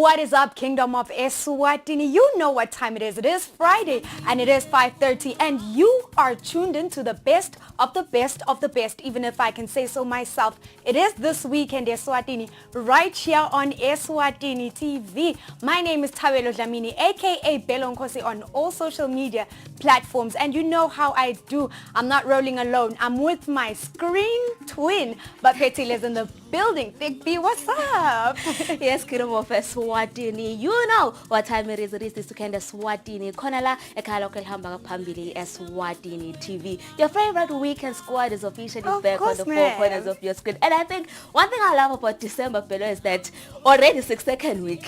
What is up, Kingdom of Eswatini? You know what time it is. It is Friday and it is 5:30 and you are tuned into the best of the best of the best, even if I can say so myself. It is this weekend Eswatini right here on Eswatini TV. My name is Tawelo Dlamini, aka Belonkosi on all social media platforms, and you know how I do. I'm not rolling alone. I'm with my screen twin, but Petty is in the building. Big B, what's up? Yes, Kingdom of Eswatini. You know what time it is. It is this weekend Eswatini. Konala ekhala kelhamba phambili Eswatini TV. Your favorite weekend squad is officially back on the four corners of your screen. And I think one thing I love about December, Bello, is that already it's the second week.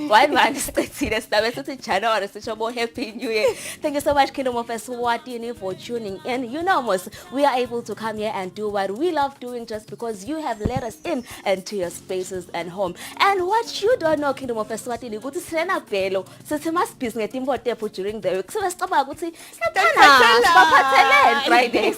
One man January, such a more happy new year. Thank you so much, Kingdom of Eswatini, for tuning in. You know, most we are able to come here and do what we love doing just because you have let us in into your spaces and home. And what you don't know, Kingdom of Eswatini, go to Serena Bello. So you must be getting what they put during the week. So let's talk about Friday.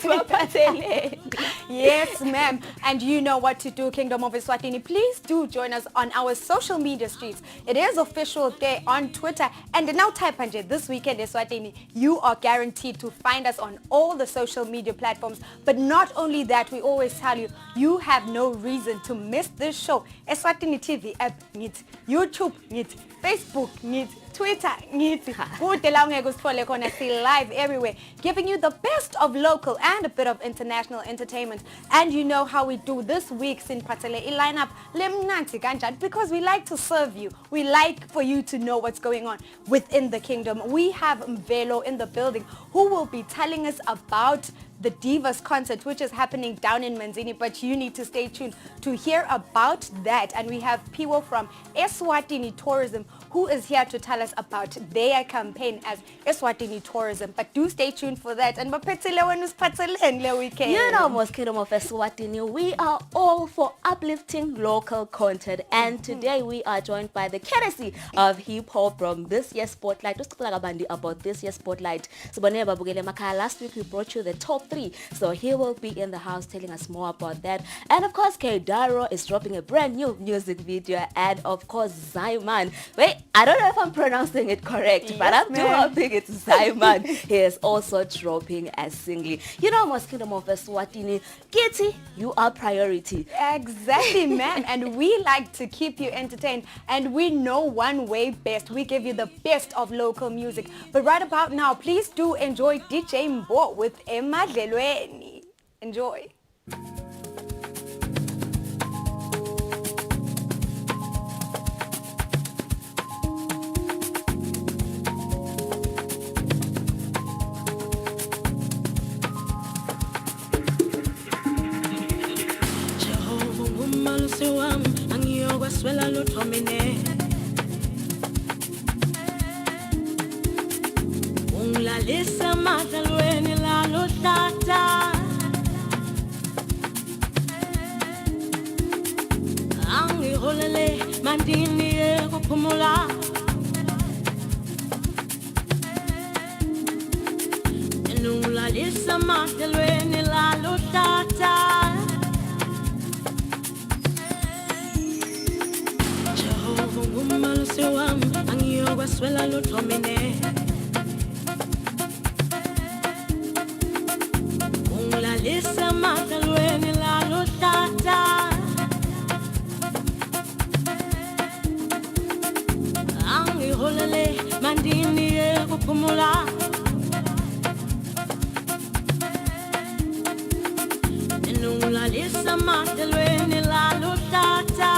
Yes, ma'am. And you know what to do, Kingdom of Eswatini. Please do join us on our social media streets. It is official there on Twitter. And now type Anje, this weekend Eswatini, you are guaranteed to find us on all the social media platforms. But not only that, we always tell you, you have no reason to miss this show. Eswatini TV app needs, YouTube needs, Facebook needs, Twitter needs, live everywhere, giving you the best of local and a bit of international entertainment. And you know how we do this week's in Patele lineup because we like to serve you. We like for you to know what's going on within the kingdom. We have Mvelo in the building who will be telling us about the Divas concert, which is happening down in Manzini, but you need to stay tuned to hear about that. And we have Piwo from Eswatini Tourism, who is here to tell us about their campaign as Eswatini Tourism. But do stay tuned for that. And weekend. You know, most Kingdom of Eswatini, we are all for uplifting local content. And today we are joined by the courtesy of hip hop from this year's Spotlight. Let's talk about this year's Spotlight. So last week we brought you the top 3. So he will be in the house telling us more about that. And of course, Daro is dropping a brand new music video. And of course, Zaiman. Wait, I don't know if I'm pronouncing it correct, but I'm too hoping it's Zaiman. He is also dropping a single. You know, most Kingdom of Eswatini, Kitty, you are priority. Exactly, ma'am. And we like to keep you entertained. And we know one way best. We give you the best of local music. But right about now, please do enjoy DJ Mbo with Emma Delweni. Enjoy. Swela lutomine unglalisa madalweni la lutata angiholele mandini ekuphumula unglalisa madalweni la lutata Swela lutomine unglalisa madalweni la lutata angiholele mandini ekuphumula unglalisa madalweni la lutata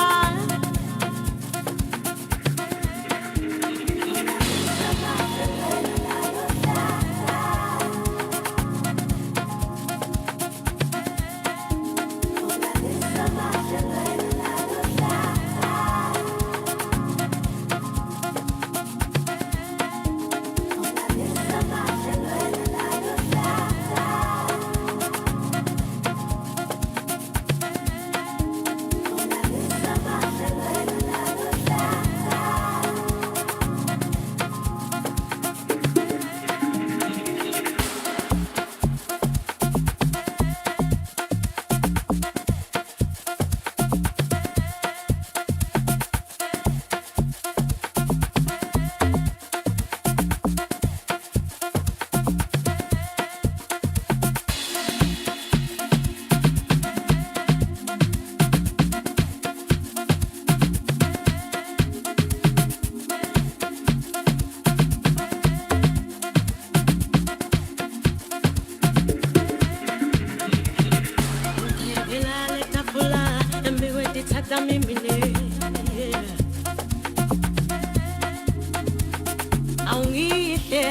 Awungihle,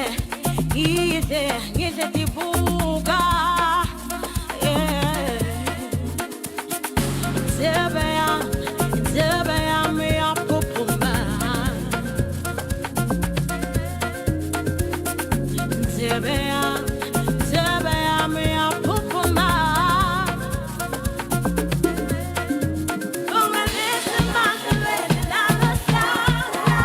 ngihle tibuka. Insebe yami yaphuphuma. Insebe yami yaphuphuma. Ungalise emadlelweni lalohlala.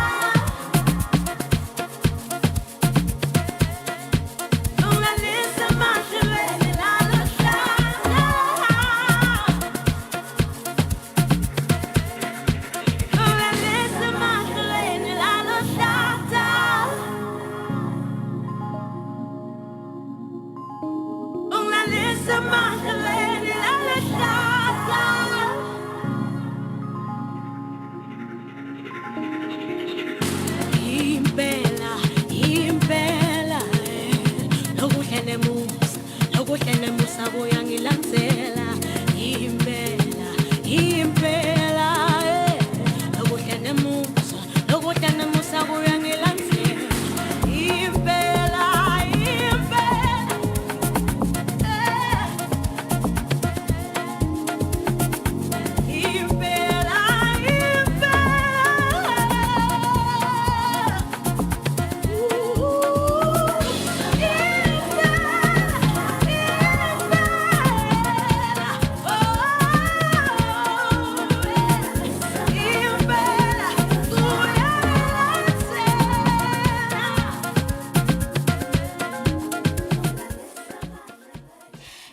Ungalise emadlelweni lalohlala. Ungalise emadlelweni lalohlala. Ungalise emadlelweni lalohlala. Impela, lokuhle nemusa kuyangilandzela. Impela, lokuhle nemusa kuyangilandzela. Impela,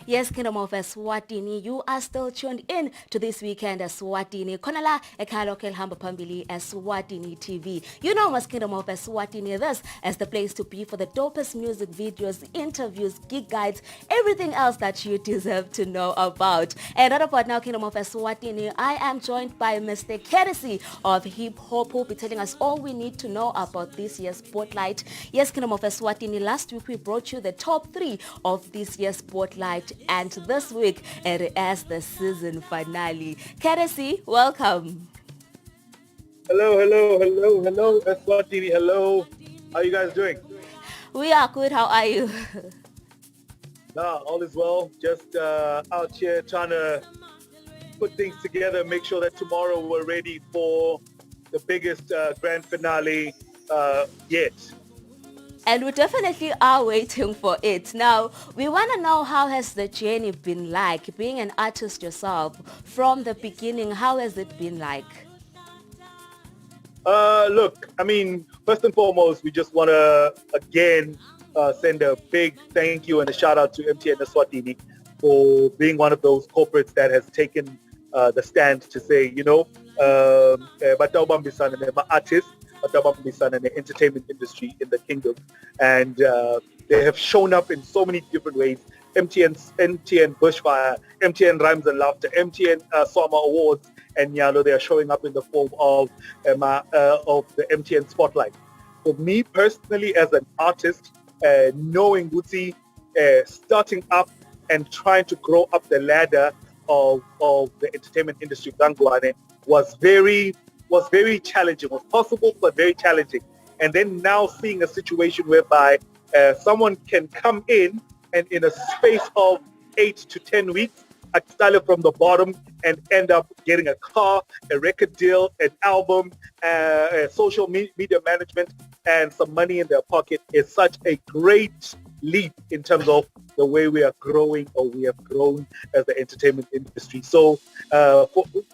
Yes, Kingdom of Eswatini, you are still tuned in to This Weekend Eswatini. Konala ekalo kelhamba pambili Eswatini TV. You know us, Kingdom of Eswatini, this as the place to be for the dopest music videos, interviews, gig guides, everything else that you deserve to know about. And right about now, Kingdom of Eswatini, I am joined by Mr. Courtesy of Hip Hop, who will be telling us all we need to know about this year's Spotlight. Yes, Kingdom of Eswatini, last week we brought you the top 3 of this year's Spotlight, and this week it is the season finale. Courtesy, welcome. Hello, Eswatini, hello. How are you guys doing? We are good. How are you? All is well. Just out here trying to put things together, make sure that tomorrow we're ready for the biggest grand finale yet. And we definitely are waiting for it. Now, we want to know, how has the journey been like? Being an artist yourself, from the beginning, how has it been like? Look, I mean, first and foremost, we just want to, again, send a big thank you and a shout out to MTN Eswatini for being one of those corporates that has taken the stand to say, you know, Batawbambisana, my artists, Batawbambisana, the entertainment industry in the kingdom. And they have shown up in so many different ways. MTN Bushfire, MTN Rhymes and Laughter, MTN Summer Awards, and they are showing up in the form of the MTN Spotlight. For me personally, as an artist, knowing Guti, starting up and trying to grow up the ladder of the entertainment industry, Gangwane, was very challenging. Was possible, but very challenging. And then now seeing a situation whereby someone can come in and in a space of 8 to 10 weeks, start from the bottom and end up getting a car, a record deal, an album, social media management, and some money in their pocket is such a great leap in terms of the way we are growing, or we have grown as the entertainment industry. So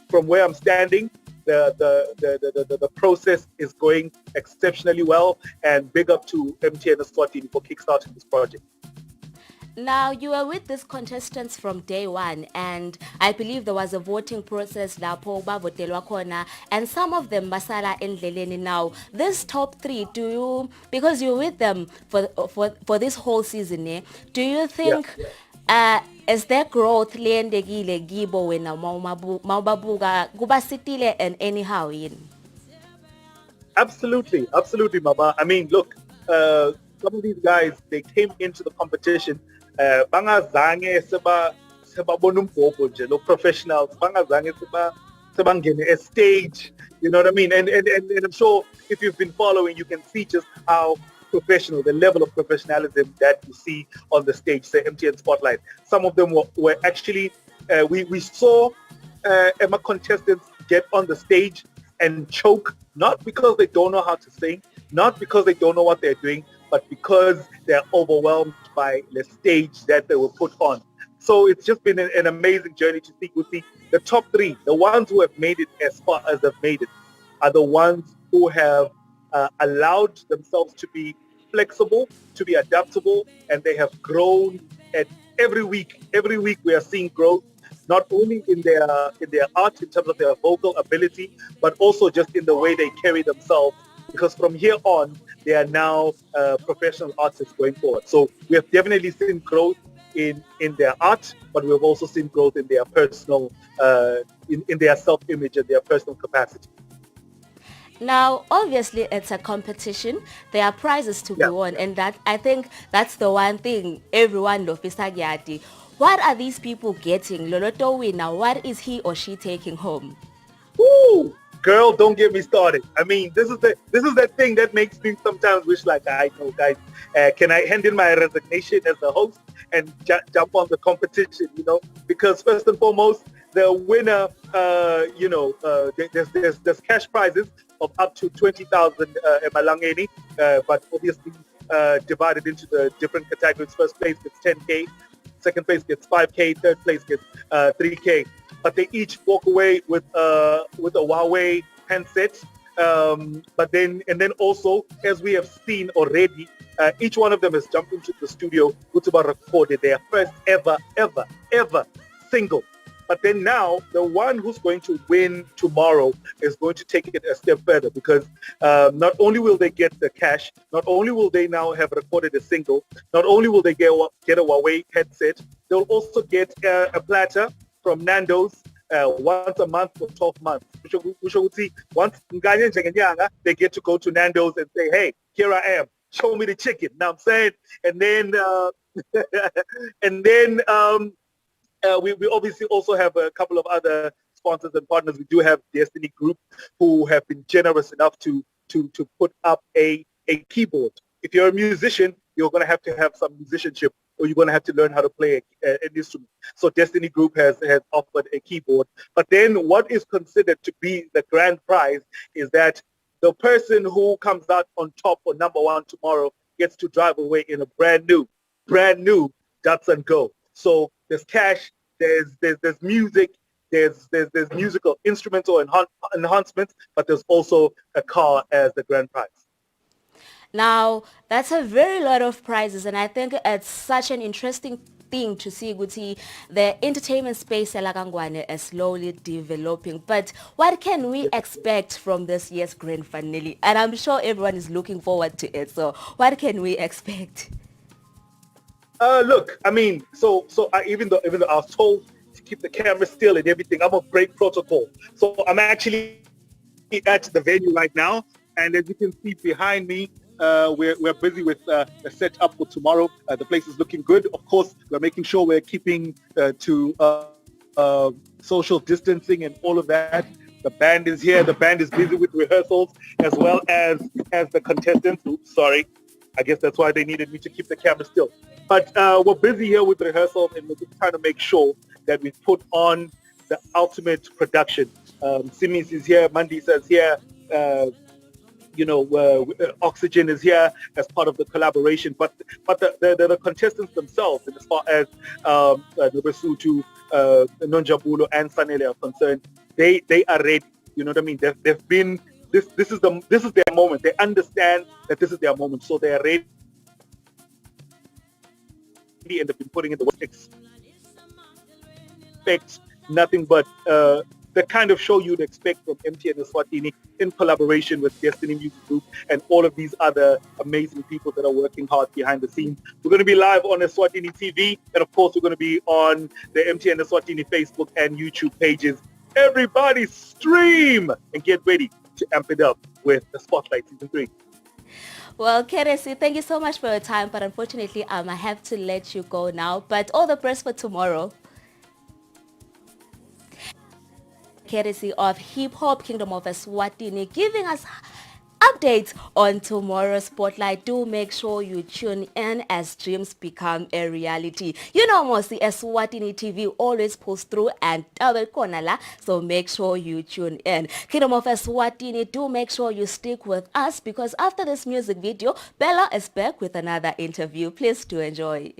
from where I'm standing, the process is going exceptionally well, and big up to MTN Eswatini for kickstarting this project. Now, you were with these contestants from day one, and I believe there was a voting process lapho bavotelwa khona, and some of them basala endleleni. Now, this top 3, because you're with them for this whole season, do you think is there growth leyendekile kibo wena mawubabuka kubasitile and anyhow yini? Absolutely, Mama. I mean, look, some of these guys, they came into the competition bangazange sebabona umbhobho nje lo professionals, bangazange sebangene a stage, you know what I mean? And I'm sure if you've been following, you can see just how professional, the level of professionalism that you see on the stage, say MTN Spotlight. Some of them were actually, we saw Emma contestants get on the stage and choke, not because they don't know how to sing, not because they don't know what they're doing, but because they're overwhelmed by the stage that they were put on. So it's just been an amazing journey to see. We see the top three, the ones who have made it as far as they've made it, are the ones who have allowed themselves to be flexible, to be adaptable, and they have grown at every week. Every week we are seeing growth, not only in their art in terms of their vocal ability, but also just in the way they carry themselves. Because from here on, they are now professional artists going forward. So we have definitely seen growth in their art, but we have also seen growth in their personal, in their self-image and their personal capacity. Now, obviously, it's a competition. There are prizes to be won, and that I think that's the one thing everyone loves. What are these people getting? Loloto winner, what is he or she taking home? Woo! Girl, don't get me started. I mean, this is the thing that makes me sometimes wish, like, I know, guys, can I hand in my resignation as the host and jump on the competition? Because first and foremost, the winner, there's cash prizes of up to 20,000 emalangeni, but obviously divided into the different categories. First place gets 10K, second place gets 5K, third place gets 3K. But they each walk away with a Huawei handset. But then also, as we have seen already, each one of them has jumped into the studio, Utuba recorded their first ever single. But then now, the one who's going to win tomorrow is going to take it a step further, because not only will they get the cash, not only will they now have recorded a single, not only will they get a Huawei headset, they'll also get a platter from Nando's once a month for 12 months. Once they get to go to Nando's and say, hey, here I am, show me the chicken. Now I'm saying, and then we obviously also have a couple of other sponsors and partners. We do have Destiny Group, who have been generous enough to put up a keyboard. If you're a musician, you're going to have some musicianship, or you're going to have to learn how to play an instrument. So Destiny Group has offered a keyboard. But then what is considered to be the grand prize is that the person who comes out on top or number one tomorrow gets to drive away in a brand new Datsun Go. So there's cash, there's music, there's musical instrumental enhancements, but there's also a car as the grand prize. Now, that's a very lot of prizes, and I think it's such an interesting thing to see Guti, the entertainment space is slowly developing. But what can we expect from this year's grand finale? And I'm sure everyone is looking forward to it. So what can we expect? Look, I mean, so even though I was told to keep the camera still and everything, I'm gonna break protocol. So I'm actually at the venue right now, and as you can see behind me, we're busy with the setup for tomorrow. The place is looking good. Of course, we're making sure we're keeping to social distancing and all of that. The band is here. The band is busy with rehearsals, as well as the contestants. Oops, sorry. I guess that's why they needed me to keep the camera still. But we're busy here with rehearsals, and we're just trying to make sure that we put on the ultimate production. Simis is here. Mandisa is here. Oxygen is here as part of the collaboration. But the contestants themselves, and as far as Nobesutu, Nonjabulo, and Sanele are concerned, they are ready. You know what I mean? They've been. This is their moment. They understand that this is their moment, so they are ready, and they've been putting in the work. Expect nothing but the kind of show you'd expect from MTN Eswatini in collaboration with Destiny Music Group and all of these other amazing people that are working hard behind the scenes. We're going to be live on Eswatini TV, and of course we're going to be on the MTN Eswatini Facebook and YouTube pages. Everybody stream and get ready to amp it up with the Spotlight Season 3. Well, Keresi, thank you so much for your time, but unfortunately I have to let you go now. But all the best for tomorrow. Courtesy of Hip Hop Kingdom of Eswatini, giving us updates on tomorrow's Spotlight, do make sure you tune in as dreams become a reality. You know, mostly Eswatini TV always posts through and double corner, so make sure you tune in. Kingdom of Eswatini, do make sure you stick with us because after this music video, Bella is back with another interview. Please do enjoy.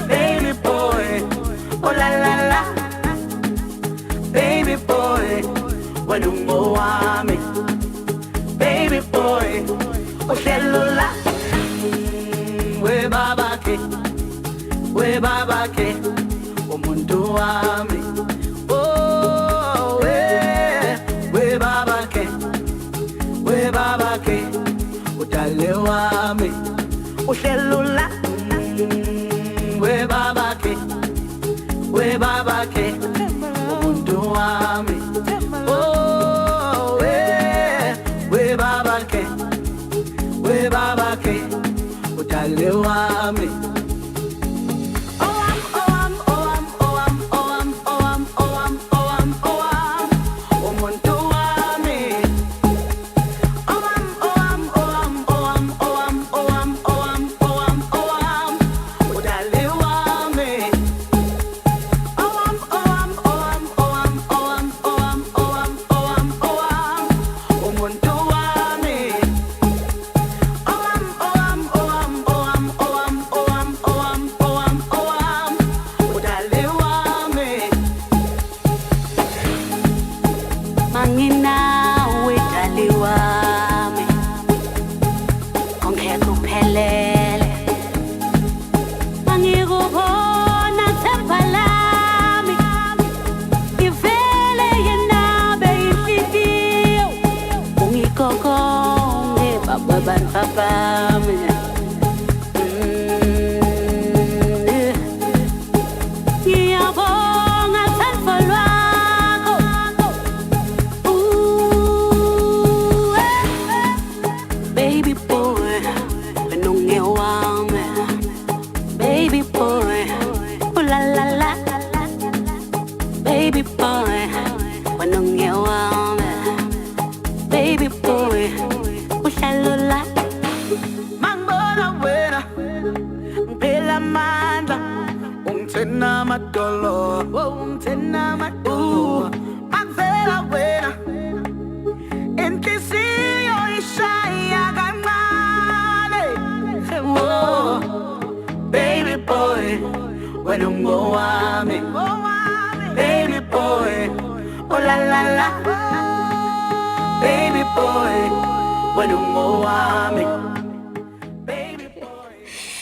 Baby boy, oh la la la. Baby boy, when you go me. Baby boy, oh cellular. We baba ke, umuntu wami. Oh, we baba ke, udale wami. Oh cellular. We baba ke, umuntu wami. Oh, we baba ke, udale wami. Baby boy, when you go me.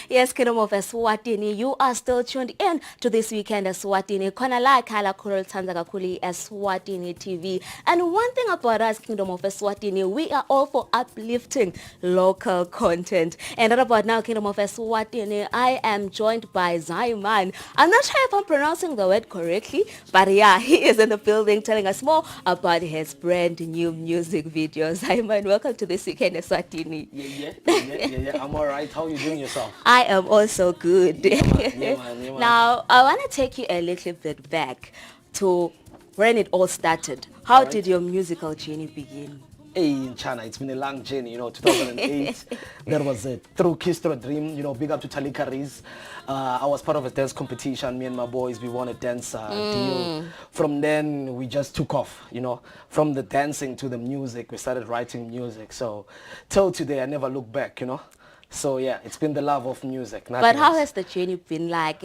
Yes, Kingdom of Eswatini, you are still tuned in to this weekend Eswatini. Kona la kala kurul tanza kakuli Eswatini TV. And one thing about us, Kingdom of Eswatini, we are all for uplifting local content. And right about now, Kingdom of Eswatini, I am joined by Zaiman. I'm not sure if I'm pronouncing the word correctly, but yeah, he is in the building telling us more about his brand new music video. Zaiman, welcome to this weekend Eswatini. Yeah. I'm all right. How are you doing yourself? I am also good. Yeah, man. Now, I want to take you a little bit back to when it all started. How did your musical journey begin? Hey, in China, it's been a long journey, 2008. That was a true kiss to a dream, big up to Talika Riz. I was part of a dance competition. Me and my boys, we won a dance deal. From then, we just took off, From the dancing to the music, we started writing music. So, till today, I never look back, So yeah, it's been the love of music. But how has the journey been like?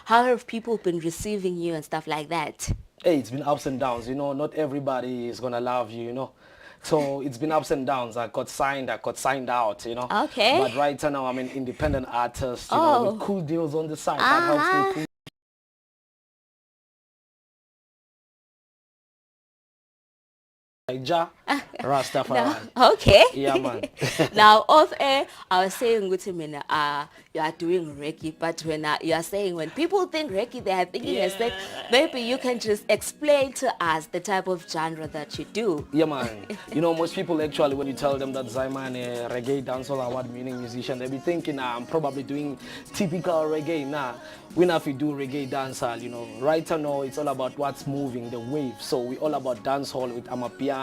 How have people been receiving you and stuff like that? Hey, it's been ups and downs. Not everybody is gonna love you. So it's been ups and downs. I got signed out. Okay. But right now I'm an independent artist. With cool deals on the side. That helps me. Ja, Rastafari. No. Okay. Yeah, man. Now, off air, I was saying with him, you are doing reggae, but when you are saying when people think reggae, they are thinking as that maybe you can just explain to us the type of genre that you do. Yeah, man. You know, most people actually, when you tell them that Zaiman a reggae dancehall award-winning musician, they be thinking, I'm probably doing typical reggae. Nah, we not if we do reggae dancehall, you know. Right now, it's all about what's moving, the wave. So we all about dancehall with amapiano.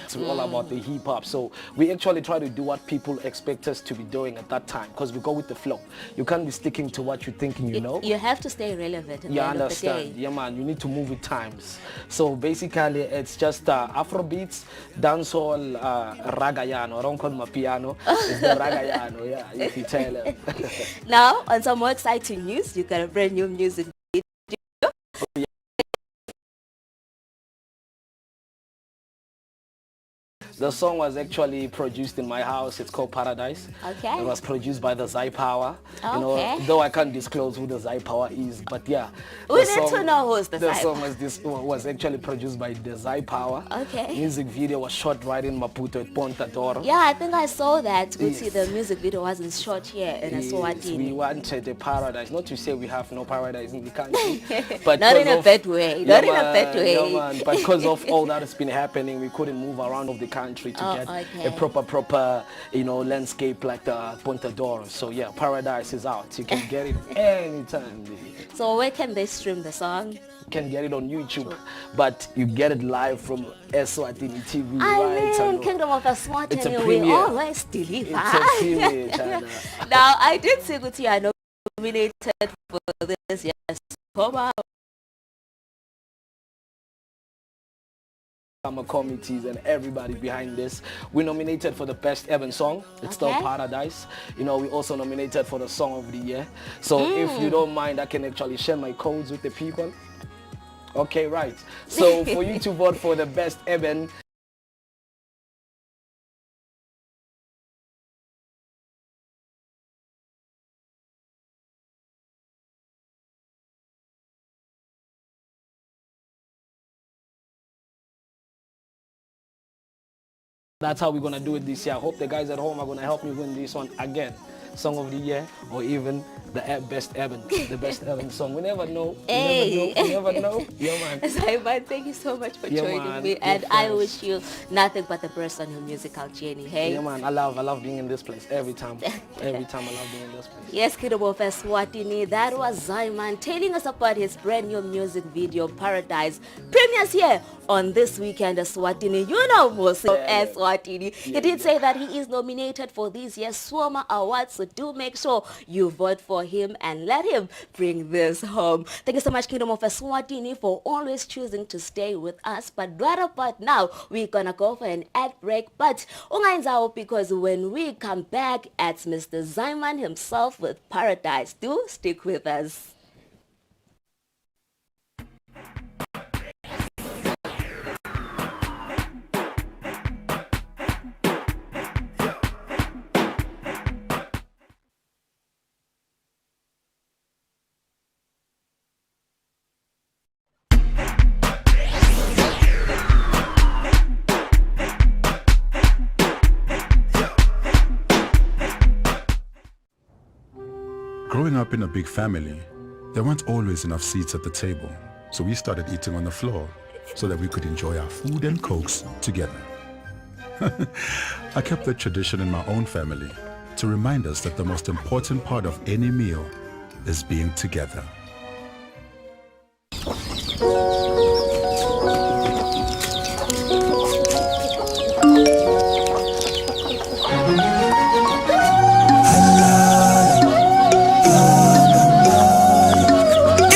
It's all about the hip-hop. So we actually try to do what people expect us to be doing at that time, because we go with the flow. You can't be sticking to what you're thinking, you know. You have to stay relevant at the Yeah, end understand. of the day. Yeah, man, you need to move with times. So basically, it's just Afrobeats, dancehall, ragayano. I don't call my piano. It's the ragayano, yeah, if you tell them. Now, on some more exciting news, you got a brand new music video. The song was actually produced in my house. It's called Paradise. Okay. It was produced by the Zai Power. You know, Okay. though I can't disclose who the Zai Power is, but yeah. We the need to know who's the Zai song was actually produced by the Zai Power. Okay. Music video was shot right in Maputo at Ponta Toro. Yeah, I think I saw that. We see Yes. the music video wasn't shot here in Yes, Eswatini. we wanted a paradise. Not to say we have no paradise in the country, but Not in because a of- bad way. Yeah, Not in a bad man, way. yeah, man. But because of all that has been happening, we couldn't move around of the country to Oh, get okay. a proper, you know, landscape like the Ponta Doro. So yeah, Paradise is out. You can get it anytime. So where can they stream the song? You can get it on YouTube, but you get it live from Eswatini TV. I right? mean, So Kingdom of it's a Eswatini, we premiere. always deliver. It's a premiere, China. Now, I did see that you are nominated for this year's October. Summer committees and everybody behind this. We nominated for the best Evan song. It's still Okay. Paradise. You know, we also nominated for the song of the year. So if you don't mind, I can actually share my codes with the people. Okay, right. So for you to vote for the best Evan, that's how we're gonna do it this year. I hope the guys at home are gonna help me win this one again. Song of the year, or even the best Evan, the best Evan song. We never know. Hey. We never know. Yeah, man. Simon, thank you so much for Yeah, joining man. me, You're and I fast. wish you nothing but the best on your musical journey. Hey. Yeah, man. I love being in this place every time. Every time I love being in this place. Yes, Kingdom of Eswatini, that was Zaiman telling us about his brand new music video, Paradise. Premieres here on This Weekend Eswatini. You know most of Eswatini. He did say that he is nominated for this year's Swama Awards, so do make sure you vote for him and let him bring this home. Thank you so much, Kingdom of Eswatini, for always choosing to stay with us. But right about now, we're gonna go for an ad break. But ungayenzawo, because when we come back, it's Mr. Zaiman himself with Paradise. Do stick with us. Growing up in a big family, there weren't always enough seats at the table, so we started eating on the floor so that we could enjoy our food and cokes together. I kept that tradition in my own family to remind us that the most important part of any meal is being together.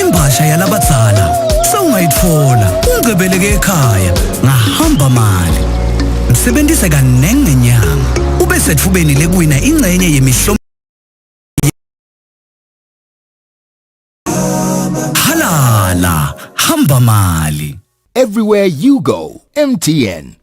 Imbasha yalabadzala sewungayitfola ungcebeleke ekhaya ngahamba mali msebentise kanengi ngenyanga ube sethubeni lekuwina ingcenye yemihlobo halala hamba mali. Everywhere you go, MTN.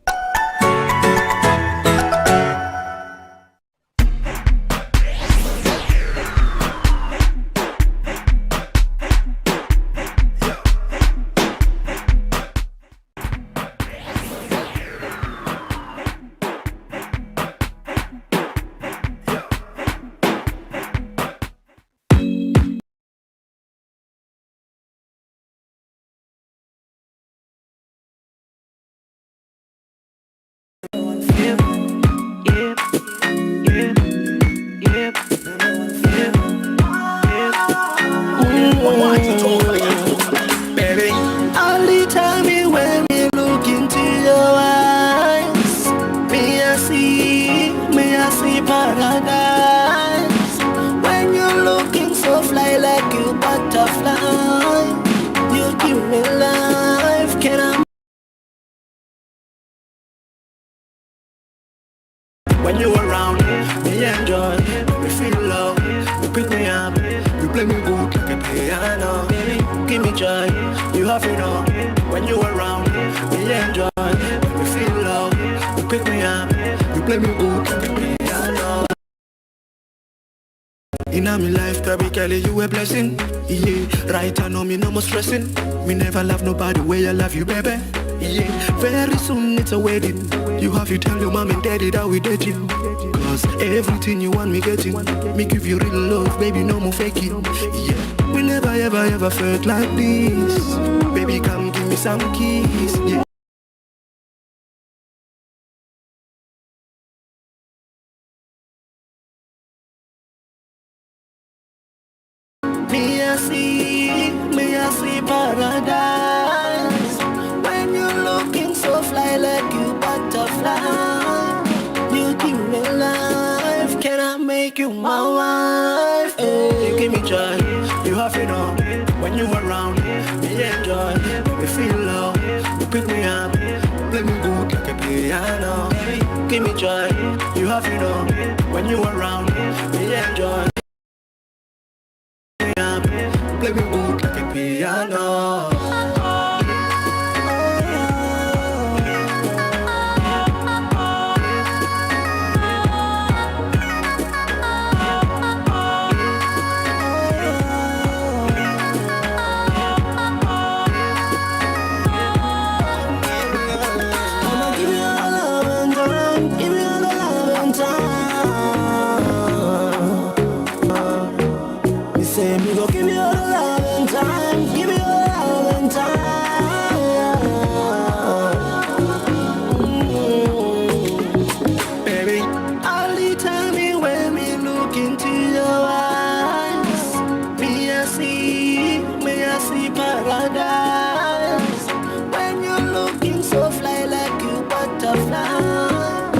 When you around, me enjoy, me feel love, you pick me up, you play me good like a piano. Baby, give me joy, you have it all. When you around, me enjoy, me feel love, you pick me up, you play me good like a piano. In my life, baby, Kelly, you a blessing. Yeah, right, I know me no more stressing. Me never love nobody where I love you, baby. Yeah, very soon it's a wedding. You have to tell your mom and daddy that we did you. Cause everything you want me getting. Me give you real love, baby, no more faking. Yeah, we never ever felt like this. Baby, come give me some keys. Yeah. Me I see paradise. When you're looking so fly like you butterfly. You give me life, can I make you my wife? Hey, you give me joy, you have it all. When you around, me enjoy, me feel love, you pick me up, play me good like a piano. Give me joy, you have it all. When you around, me enjoy. Play me good like a piano. I'ma give you all the love and time, give you all the love and time. Me say me go give you all the love and time, give you all the love and time. Baby, all the time me when me look into your eyes, me I see paradise. When you're looking so fly like you butterfly,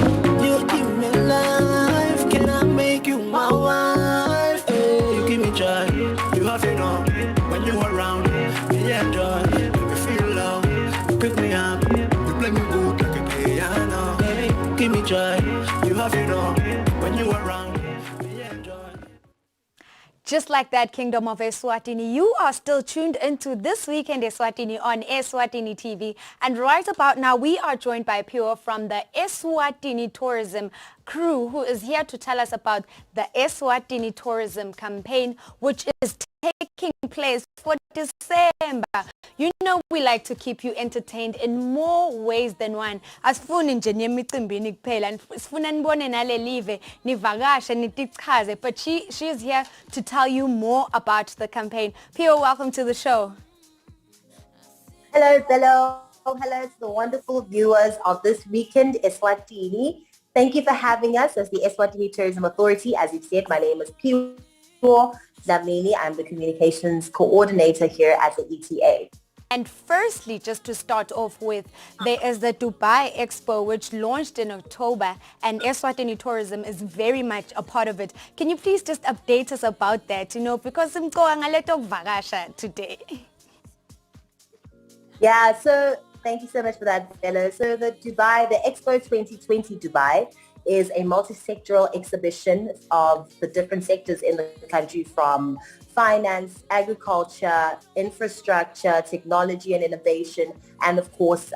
you give me life, can I make you my wife? Hey, you give me joy, you have it all. When you around, me enjoy, you feel love, you pick me up, you play me good like a piano. Baby, give me joy, you have it all. When you around, me enjoy. Just like that, Kingdom of Eswatini, you are still tuned into This Weekend Eswatini on Eswatini TV. And right about now, we are joined by Pure from the Eswatini Tourism crew, who is here to tell us about the Eswatini Tourism campaign, which is taking place for December. You know we like to keep you entertained in more ways than one. Asifuni nje nimicimbini kuphela, sifuna nibone nale live, nivakashe, nitichaze. But she is here to tell you more about the campaign. Pio, welcome to the show. Hello, hello. Hello to the wonderful viewers of This Weekend Eswatini. Thank you for having us as the Eswatini Tourism Authority. As you've said, my name is Pio Dlamini. I'm the communications coordinator here at the ETA. And firstly, just to start off with, there is the Dubai Expo, which launched in October, and Eswatini Tourism is very much a part of it. Can you please just update us about that, because I'm going a little vagasha today. Yeah, so thank you so much for that, Bella. So the Expo 2020 Dubai is a multi-sectoral exhibition of the different sectors in the country, from finance, agriculture, infrastructure, technology and innovation, and of course,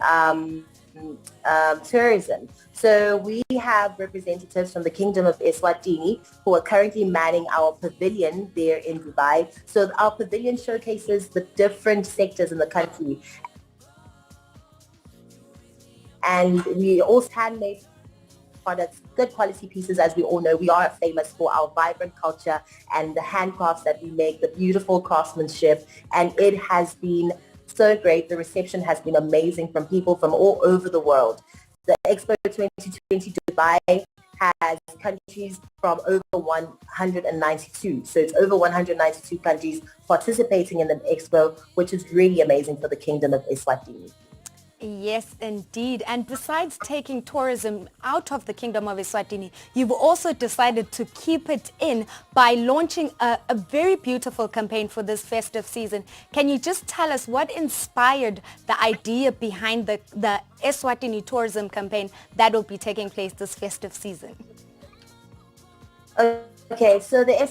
tourism. So we have representatives from the Kingdom of Eswatini who are currently manning our pavilion there in Dubai. So our pavilion showcases the different sectors in the country. And we also handmade products, good quality pieces. As we all know, we are famous for our vibrant culture and the handcrafts that we make, the beautiful craftsmanship, and it has been so great. The reception has been amazing from people from all over the world. The Expo 2020 Dubai has countries from over 192. So it's over 192 countries participating in the Expo, which is really amazing for the Kingdom of Eswatini. Yes, indeed. And besides taking tourism out of the Kingdom of Eswatini, you've also decided to keep it in by launching a very beautiful campaign for this festive season. Can you just tell us what inspired the idea behind the Eswatini tourism campaign that will be taking place this festive season? Okay, so the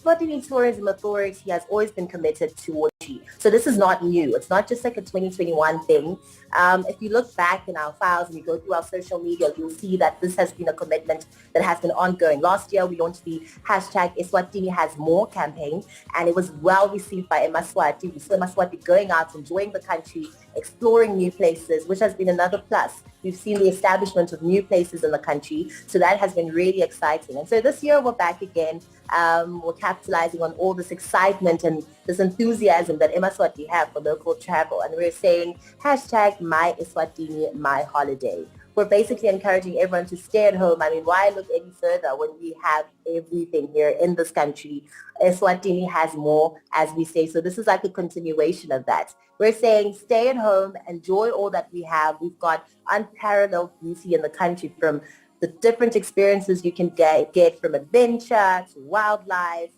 Eswatini Tourism Authority has always been committed towards G. So this is not new. It's not just like a 2021 thing. If you look back in our files and you go through our social media, you'll see that this has been a commitment that has been ongoing. Last year, we launched the hashtag Eswatini Has More campaign, and it was well received by Emaswati. We saw Emaswati going out, enjoying the country, exploring new places, which has been another plus. We've seen the establishment of new places in the country, so that has been really exciting. And so this year we're back again. We're capitalizing on all this excitement and this enthusiasm that Emaswati have for local travel. And we're saying hashtag My Eswatini, My Holiday. We're basically encouraging everyone to stay at home. I mean, why look any further when we have everything here in this country? Eswatini has more, as we say. So this is like a continuation of that. We're saying stay at home, enjoy all that we have. We've got unparalleled beauty in the country, from the different experiences you can get from adventure to wildlife,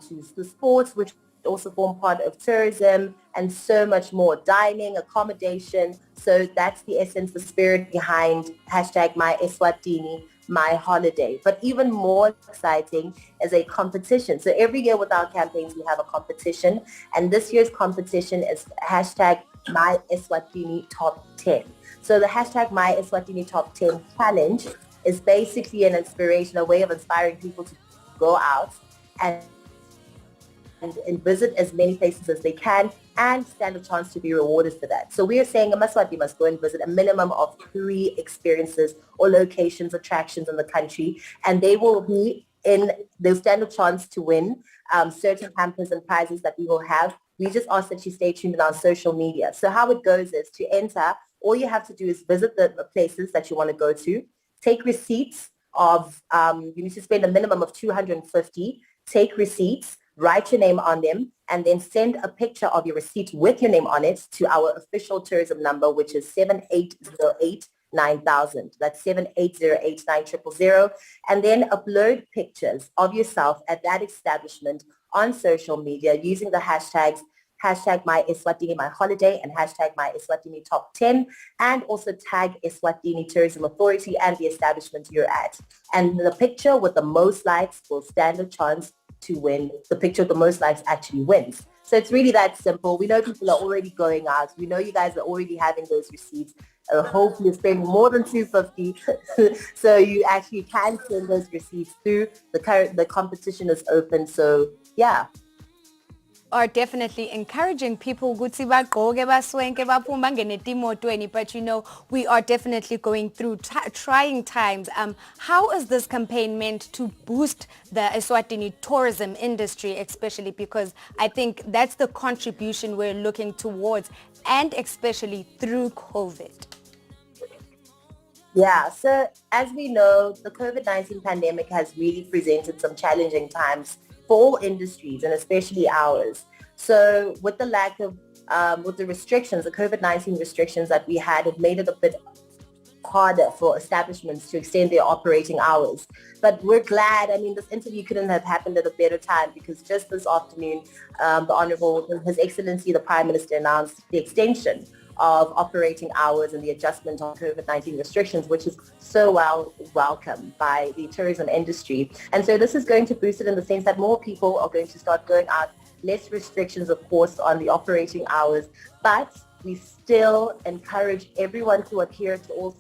to the sports, which also form part of tourism, and so much more. Dining, accommodation. So that's the essence, the spirit behind hashtag My Eswatini, My Holiday. But even more exciting is a competition. So every year with our campaigns, we have a competition. And this year's competition is hashtag My Eswatini Top 10. So the hashtag My Eswatini Top 10 challenge is basically an inspiration, a way of inspiring people to go out and visit as many places as they can and stand a chance to be rewarded for that. So we are saying a Maswati must go and visit a minimum of 3 experiences or locations, attractions in the country, and they'll stand a chance to win certain hampers and prizes that we will have. We just ask that you stay tuned in our social media. So how it goes is, to enter, all you have to do is visit the places that you want to go to, take receipts of, you need to spend a minimum of 250, take receipts, write your name on them, and then send a picture of your receipt with your name on it to our official tourism number, which is 7808-9000. That's 7808-9000. And then upload pictures of yourself at that establishment on social media using the hashtags hashtag My Eswatini My Holiday and hashtag My Eswatini Top 10, and also tag Eswatini Tourism Authority and the establishment you're at. And the picture with the most likes will stand a chance to win. The picture with the most likes actually wins. So it's really that simple. We know people are already going out. We know you guys are already having those receipts. Hopefully you're spending more than 250, so you actually can send those receipts through. The competition is open, so yeah. Are definitely encouraging people ukuthi bagqoke baswenke baphume bangene etimotweni, but you know, we are definitely going through trying times. How is this campaign meant to boost the Eswatini tourism industry, especially because I think that's the contribution we're looking towards, and especially through COVID? Yeah, so as we know, the COVID-19 pandemic has really presented some challenging times for all industries, and especially ours. So with the lack of, with the restrictions, the COVID-19 restrictions that we had, it made it a bit harder for establishments to extend their operating hours. But we're glad, I mean, this interview couldn't have happened at a better time, because just this afternoon, the Honorable, His Excellency, the Prime Minister, announced the extension of operating hours and the adjustment of COVID-19 restrictions, which is so welcome by the tourism industry. And so this is going to boost it in the sense that more people are going to start going out, less restrictions, of course, on the operating hours, but we still encourage everyone to adhere to all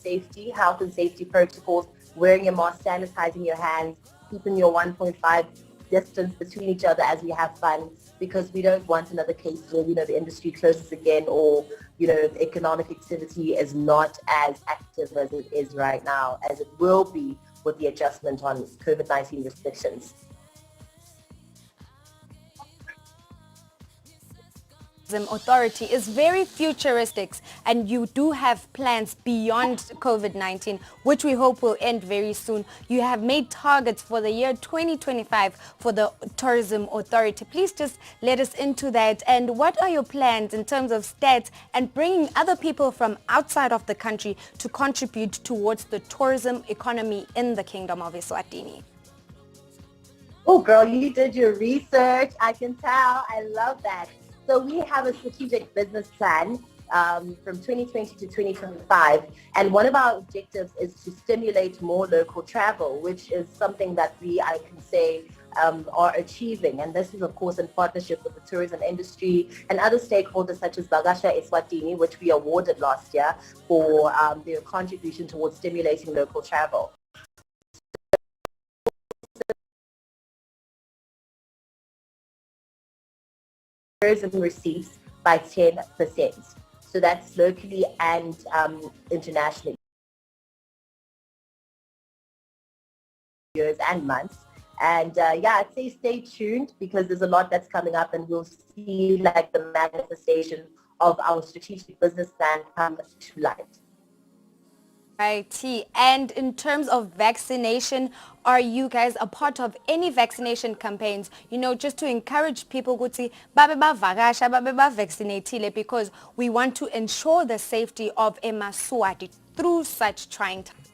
health and safety protocols, wearing your mask, sanitizing your hands, keeping your 1.5 distance between each other as we have fun, because we don't want another case where, you know, the industry closes again, or, you know, the economic activity is not as active as it is right now, as it will be with the adjustment on COVID-19 restrictions. Authority is very futuristic, and you do have plans beyond COVID-19, which we hope will end very soon. You have made targets for the year 2025 for the Tourism Authority. Please just let us into that, and what are your plans in terms of stats and bringing other people from outside of the country to contribute towards the tourism economy in the Kingdom of Eswatini? Oh, girl, you did your research. I can tell. I love that. So we have a strategic business plan from 2020 to 2025. And one of our objectives is to stimulate more local travel, which is something that I can say, are achieving. And this is, of course, in partnership with the tourism industry and other stakeholders such as Vakasha Eswatini, which we awarded last year for their contribution towards stimulating local travel. Tourism receipts by 10%. So that's locally and internationally. Years and months. And yeah, I'd say stay tuned because there's a lot that's coming up and we'll see like the manifestation of our strategic business plan come to light. Righty. And in terms of vaccination, are you guys a part of any vaccination campaigns? You know, just to encourage people to babe bavakasha, babe bavaccinatile, because we want to ensure the safety of eMaswati through such trying times.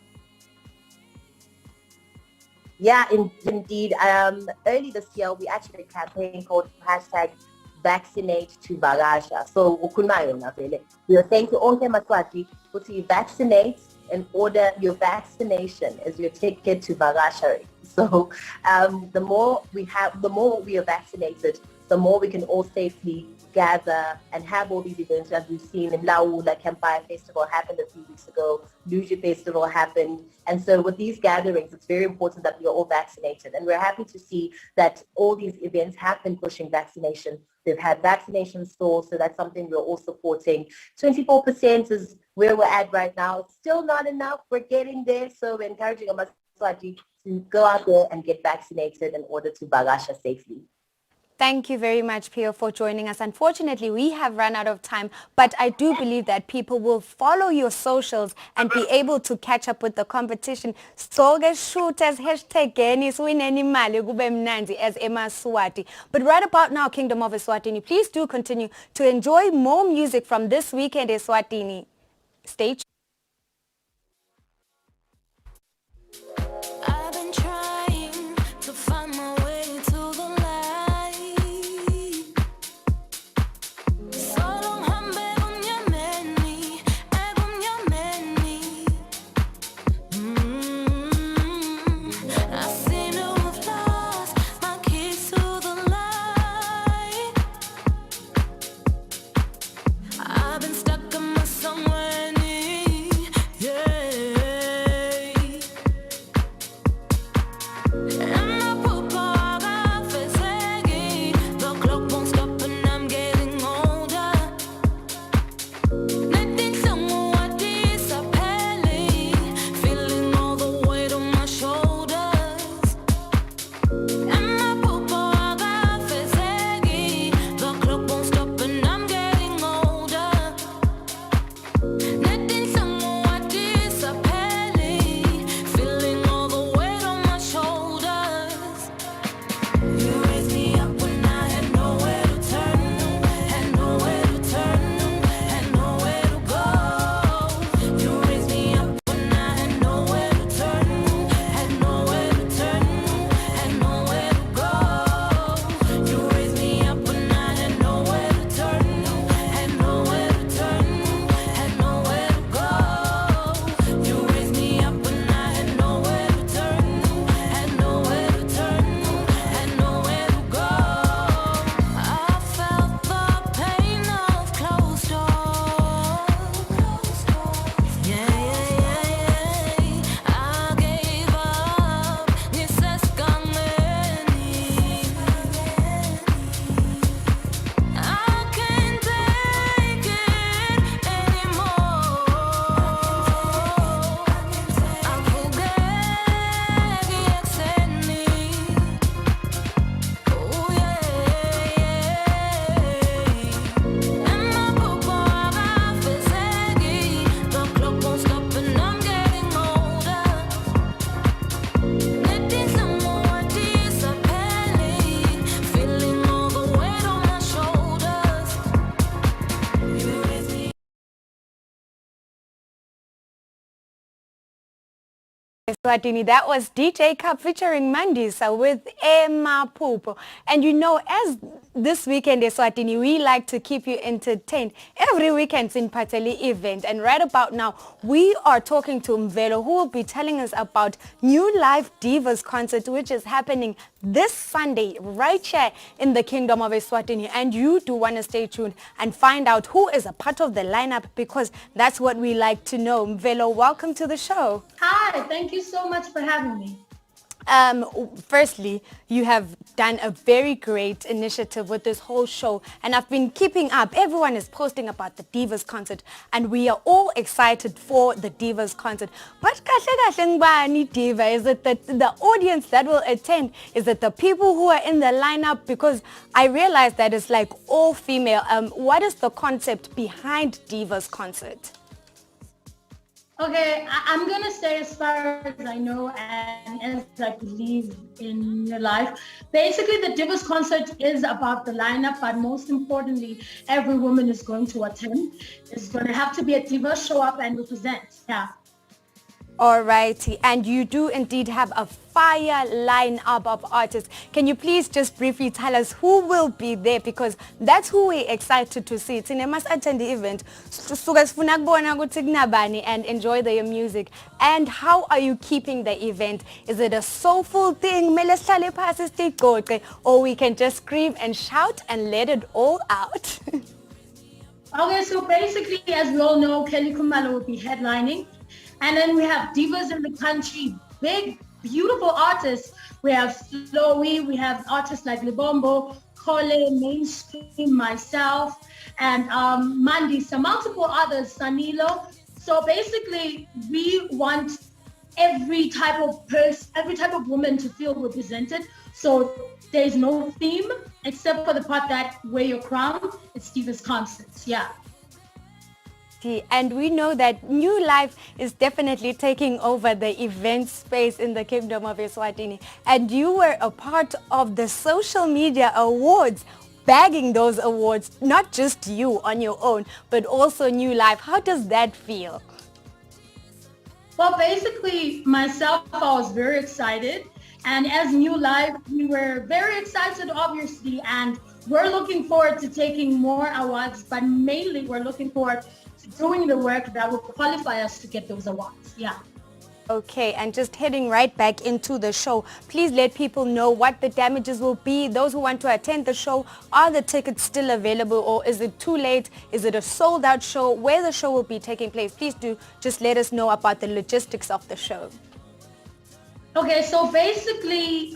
Yeah, indeed. Early this year, we actually had a campaign called #Vaccinate to Vakasha. So we are saying to all Maswati, to vaccinate and order your vaccination as your ticket to Vakasha. So the more we are vaccinated, the more we can all safely gather and have all these events as we've seen in Lawu, like Campfire Festival happened a few weeks ago, Luja Festival happened. And so with these gatherings, it's very important that we are all vaccinated. And we're happy to see that all these events have been pushing vaccination. They've had vaccination stores, so that's something we're all supporting. 24% is where we're at right now. It's still not enough. We're getting there. So we're encouraging Amaswati to go out there and get vaccinated in order to Vakasha safely. Thank you very much, Pio, for joining us. Unfortunately, we have run out of time, but I do believe that people will follow your socials and be able to catch up with the competition. So shoot as hashtag as eMaswati. But right about now, Kingdom of Eswatini, please do continue to enjoy more music from this weekend Eswatini. Stay tuned. I've been stuck in my somewhere near Eswatini, that was DJ Cup featuring Mandisa with Emma Pupo. And you know, as this weekend Eswatini, we like to keep you entertained every weekend in Pateli event. And right about now, we are talking to Mvelo, who will be telling us about New Life Divas concert, which is happening this Sunday right here in the Kingdom of Eswatini. And you do want to stay tuned and find out who is a part of the lineup, because that's what we like to know. Mvelo, welcome to the show. Hi, thank you so much for having me. Firstly, you have done a very great initiative with this whole show, and I've been keeping up. Everyone is posting about the Divas concert, and we are all excited for the Divas concert. But kahle ngubani diva? Is it the audience that will attend? Is it the people who are in the lineup? Because I realize that it's like all female. What is the concept behind Divas concert? Okay, I'm going to say as far as I know and as I believe in your life, basically the Divas concert is about the lineup, but most importantly, every woman is going to attend. It's going to have to be a diva, show up and represent. Yeah. Alrighty, and you do indeed have a fire lineup of artists. Can you please just briefly tell us who will be there, because that's who we're excited to see. Thina must attend the event and enjoy their music. And how are you keeping the event? Is it a soulful thing, or we can just scream and shout and let it all out? Okay, so basically, as we all know, Kelly Kumalo will be headlining. And then we have divas in the country, big, beautiful artists. We have Slowy, we have artists like Libombo, Kole, Mainstream, myself, and Mandisa, multiple others, Sanilo. So basically, we want every type of person, every type of woman to feel represented. So there's no theme except for the part that wear your crown. It's Divas concerts, yeah. And we know that New Life is definitely taking over the event space in the Kingdom of Eswatini. And you were a part of the social media awards, bagging those awards, not just you on your own, but also New Life. How does that feel? Well, basically, myself, I was very excited. And as New Life, we were very excited, obviously, and we're looking forward to taking more awards, but mainly we're looking forward to doing the work that will qualify us to get those awards. Yeah. Okay, and just heading right back into the show, please let people know what the damages will be. Those who want to attend the show, are the tickets still available, or is it too late? Is it a sold out show? Where the show will be taking place? Please do just let us know about the logistics of the show. Okay, so basically,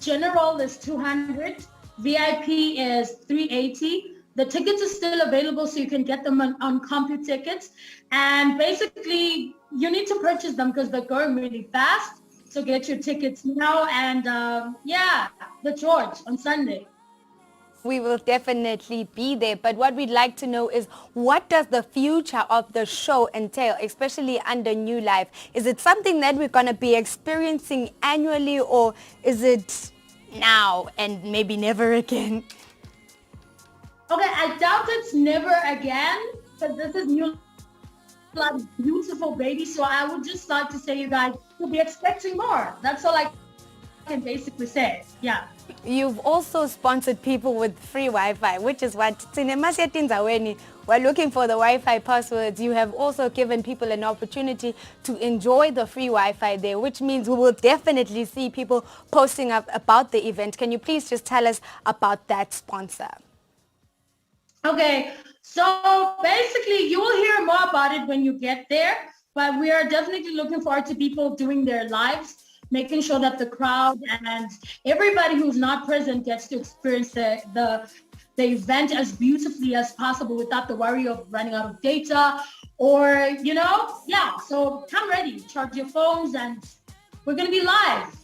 general is 200, VIP is 380. The tickets are still available, so you can get them on CompuTickets. And basically, you need to purchase them because they're going really fast. So get your tickets now. And yeah, the George on Sunday. We will definitely be there. But what we'd like to know is, what does the future of the show entail, especially under New Life? Is it something that we're going to be experiencing annually, or is it now and maybe never again? Okay, I doubt it's never again, because this is New Life, beautiful baby. So I would just like to say, you guys will be expecting more. That's all I can basically say. Yeah. You've also sponsored people with free Wi-Fi, which is what we're looking for the Wi-Fi passwords. You have also given people an opportunity to enjoy the free Wi-Fi there, which means we will definitely see people posting up about the event. Can you please just tell us about that sponsor? Okay, so basically you will hear more about it when you get there, but we are definitely looking forward to people doing their lives, making sure that the crowd and everybody who's not present gets to experience the event as beautifully as possible without the worry of running out of data or, you know, yeah. So come ready, charge your phones, and we're going to be live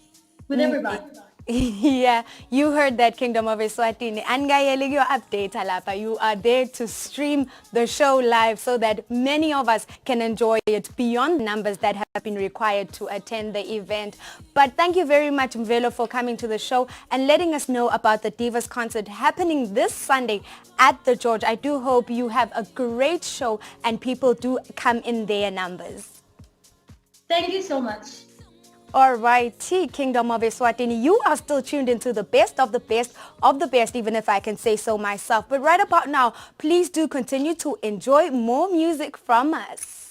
with everybody. Yeah, you heard that, Kingdom of Eswatini. And your update, Alapa. You are there to stream the show live so that many of us can enjoy it beyond the numbers that have been required to attend the event. But thank you very much, Mvelo, for coming to the show and letting us know about the Divas concert happening this Sunday at the George. I do hope you have a great show and people do come in their numbers. Thank you so much. Alrighty, Kingdom of Eswatini, you are still tuned into the best of the best of the best, even if I can say so myself. But right about now, please do continue to enjoy more music from us.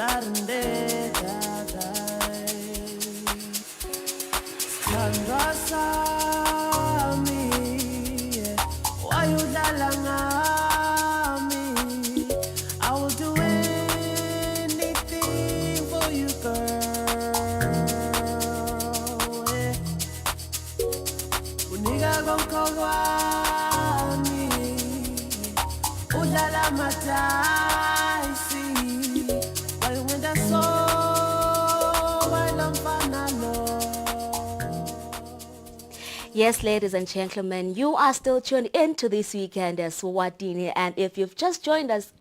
I will do anything for you, girl. Uniga gongkolwani, udlala mataisi, wayungenda so, walamfana lo. Yes, ladies and gentlemen, you are still tuned into This Weekend Eswatini, and if you've just joined us,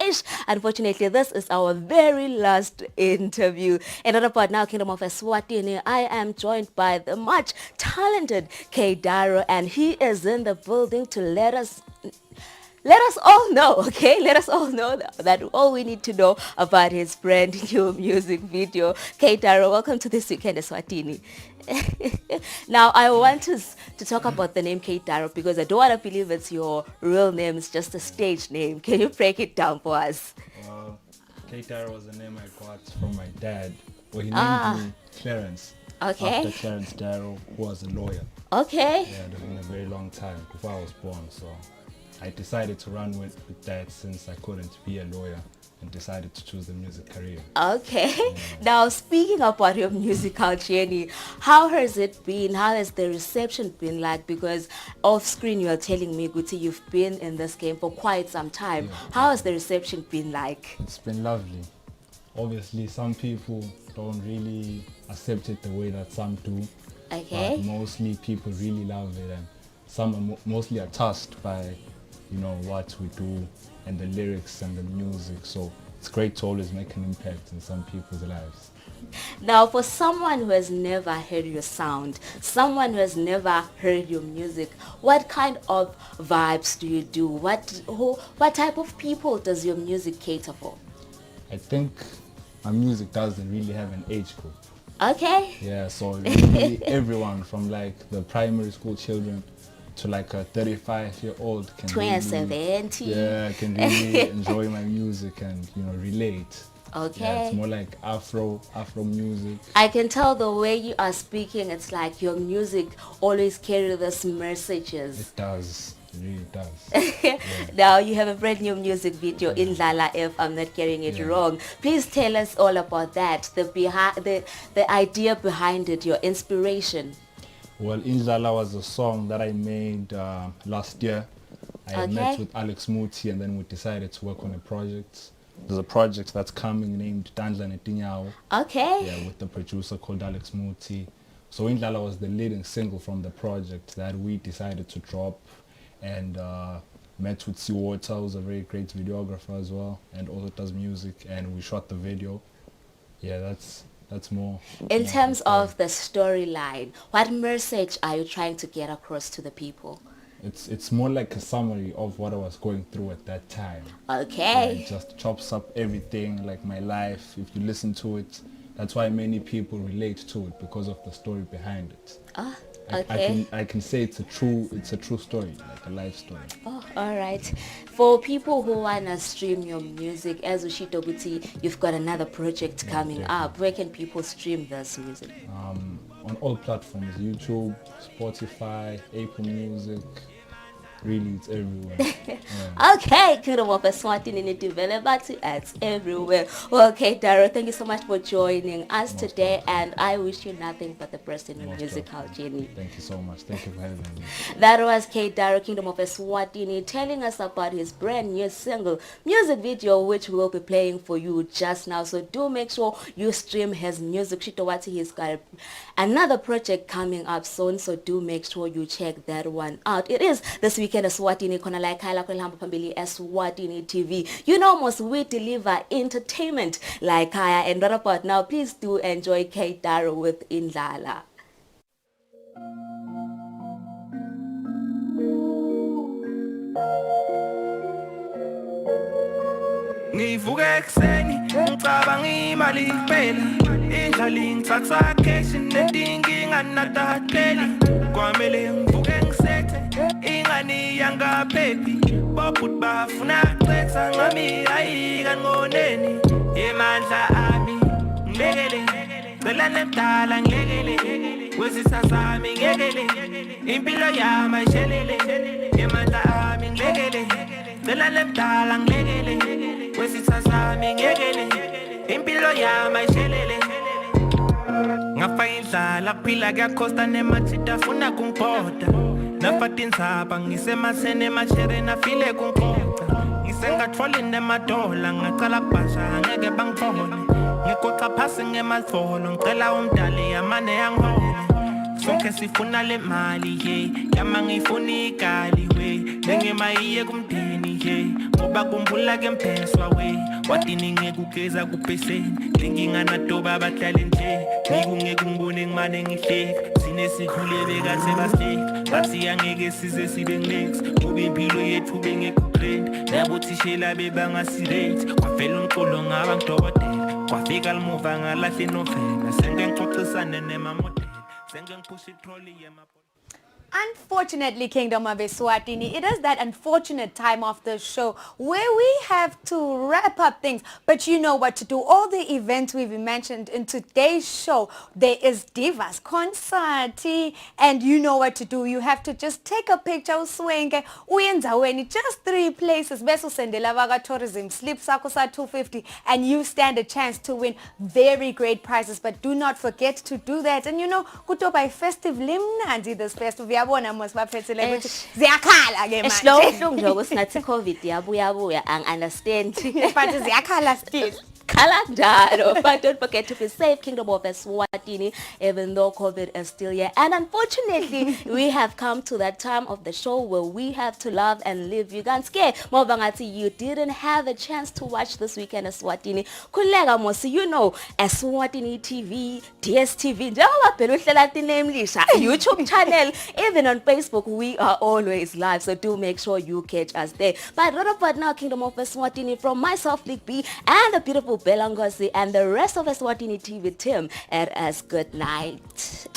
unfortunately, this is our very last interview. And on about now, Kingdom of Eswatini, I am joined by the much talented K Daro, and he is in the building to let us all know, okay? Let us all know that all we need to know about his brand new music video. K Daro, welcome to This Weekend Eswatini. Now, I want to talk about the name K Daro because I don't want to believe it's your real name. It's just a stage name. Can you break it down for us? Well, K Daro was the name I got from my dad. Well, he named me Clarence. Okay. After Clarence Darrow, who was a lawyer. Okay. Yeah, it had been a very long time before I was born. So I decided to run with that since I couldn't be a lawyer, and decided to choose the music career. Okay. Yeah. Now, speaking about your musical journey, how has it been? How has the reception been like? Because off screen you are telling me, Guti, you've been in this game for quite some time. Yeah. How has the reception been like? It's been lovely. Obviously, some people don't really accept it the way that some do. Okay. But mostly people really love it, and some are mostly are touched by, you know, what we do and the lyrics and the music. So it's great to always make an impact in some people's lives. Now, for someone who has never heard your sound, someone who has never heard your music, what kind of vibes do you do? What type of people does your music cater for? I think my music doesn't really have an age group. Okay. Yeah, so really everyone from like the primary school children to like a 35-year-old can can really enjoy my music and, you know, relate. Okay. Yeah, it's more like Afro music. I can tell the way you are speaking, it's like your music always carries these messages. It does. It really does. Yeah. Now you have a brand new music video, in Lala, if I'm not getting it wrong. Please tell us all about that, the idea behind it, your inspiration. Well, Indlala was a song that I made last year. I met with Alex Muti, and then we decided to work on a project. There's a project that's coming named Dandla Netinyao. Okay. Yeah, with the producer called Alex Muti. So Indlala was the leading single from the project that we decided to drop, and met with Seawater, who's a very great videographer as well, and also does music, and we shot the video. Yeah, that's more. In terms of the storyline, what message are you trying to get across to the people? It's more like a summary of what I was going through at that time. Okay. Yeah, it just chops up everything, like my life. If you listen to it, that's why many people relate to it, because of the story behind it. Okay. I can say it's a true story, like a life story. Oh, all right. For people who wanna stream your music, as Ushito Guti, you've got another project coming up. Where can people stream this music? On all platforms: YouTube, Spotify, Apple Music. Really, it's everywhere. Yeah. Okay, Kingdom of Eswatini in development, it's everywhere. Well, okay, Daro, thank you so much for joining us today, and I wish you nothing but the best in your musical journey. Thank you so much. Thank you for having me. That was K Daro, Kingdom of Eswatini, telling us about his brand new single music video, which we'll be playing for you just now. So do make sure you stream his music. Shitowati, he's got another project coming up soon, so do make sure you check that one out. It is This Weekend Eswatini, kona like Kaila Kwelhamba Pambili Eswatini TV. You know, most we deliver entertainment like Kaya, and right about now, please do enjoy K Daro with Indlala. Ngivuka ekseni ngicabanga imali kuphela indlala ingithatha cash netinkinga natateli kwamele ngivuke ngisethe ingani yangaphephi babut bafuna cetha ngami ayika ngoneni emandla ami ngilekele cela nemdala ngilekele wesisasami ngekele impilo yami ayishelele emandla ami ngilekele cela nemdala ngilekele wesisasami ngekele impilo yami ayishelele ngafaka indlala kuphila kuyakhosta nemathita afuna kungibhoda nafata inzaba ngisemasene emashere nafile kungiqoqa ngisengatholi nemadola ngacala kubhasha angeke bangibone ngigoqa phasi ngemalfolo ngicela umdali yamane yangihola sonke sifuna le mali ye yama ngifuna igali we nengemayiye kumndeni ye ngoba kumbula ke mpheswa we watini ngekugeza kupeseni lenginganadoba abahlale nje ngikungeke ngibone ngimane ngihleka sinesikhule bekase bahleka bathi angeke size sibe next ngoba impilo yethu bengekutrend nabothishela bebangasirate kwavela umculo ngaba ngidokotela kwafika limuva ngalahle novela senge ngixoxisane nemamodela senge ngiphusha itrolly yemapho. Unfortunately, Kingdom of Eswatini, it is that unfortunate time of the show where we have to wrap up things. But you know what to do. All the events we've mentioned in today's show, there is Divas concert, and you know what to do. You have to just take a picture, uswenge, uyenzaweni, just 3 places. Beso sendela vaga tourism, slip sako sa 250, and you stand a chance to win very great prizes. But do not forget to do that. And you know, kutoba festive limnandi this festival. Yabona mos baphethele ukuthi ziyakhala ke manje. Eslo njengoba sinathi COVID yabuya ang-understand. But ziyakhala still. Kalandaro. But don't forget to be safe, Kingdom of Eswatini, even though COVID is still here. And unfortunately, we have come to that time of the show where we have to love and live. You can't scare. Mobangati, you didn't have a chance to watch this weekend Eswatini. Kulega mosi, you know, Eswatini TV, DSTV, YouTube channel, even on Facebook, we are always live. So do make sure you catch us there. But right about now, Kingdom of Eswatini, from myself, Lick B, and the beautiful Belangosi and the rest of Eswatini TV team, it is good night.